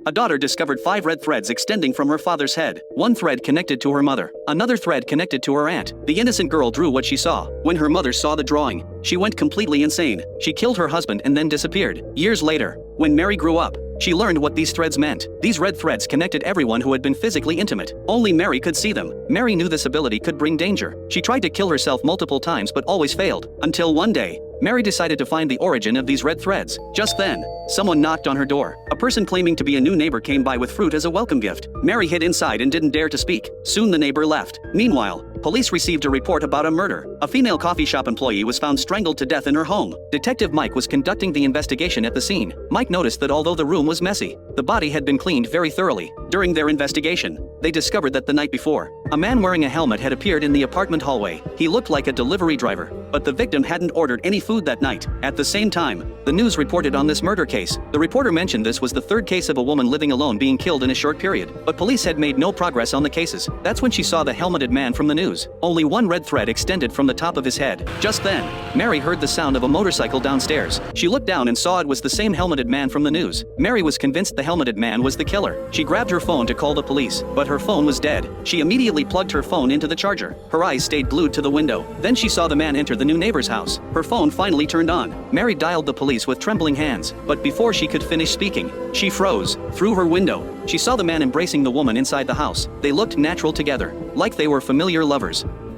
A daughter discovered 5 red threads extending from her father's head. One thread connected to her mother. Another thread connected to her aunt. The innocent girl drew what she saw. When her mother saw the drawing, she went completely insane. She killed her husband and then disappeared. Years later, when Mary grew up, she learned what these threads meant. These red threads connected everyone who had been physically intimate. Only Mary could see them. Mary knew this ability could bring danger. She tried to kill herself multiple times but always failed. Until one day, Mary decided to find the origin of these red threads. Just then, someone knocked on her door. A person claiming to be a new neighbor came by with fruit as a welcome gift. Mary hid inside and didn't dare to speak. Soon the neighbor left. Meanwhile, police received a report about a murder. A female coffee shop employee was found strangled to death in her home. Detective Mike was conducting the investigation at the scene. Mike noticed that although the room was messy, the body had been cleaned very thoroughly. During their investigation, they discovered that the night before, a man wearing a helmet had appeared in the apartment hallway. He looked like a delivery driver, but the victim hadn't ordered any food that night. At the same time, the news reported on this murder case. The reporter mentioned this was the third case of a woman living alone being killed in a short period, but police had made no progress on the cases. That's when she saw the helmeted man from the news. Only one red thread extended from the top of his head. Just then, Mary heard the sound of a motorcycle downstairs. She looked down and saw it was the same helmeted man from the news. Mary was convinced the helmeted man was the killer. She grabbed her phone to call the police, but her phone was dead. She immediately plugged her phone into the charger. Her eyes stayed glued to the window. Then she saw the man enter the new neighbor's house. Her phone finally turned on. Mary dialed the police with trembling hands, but before she could finish speaking, she froze. Through her window, she saw the man embracing the woman inside the house. They looked natural together, like they were familiar lovers.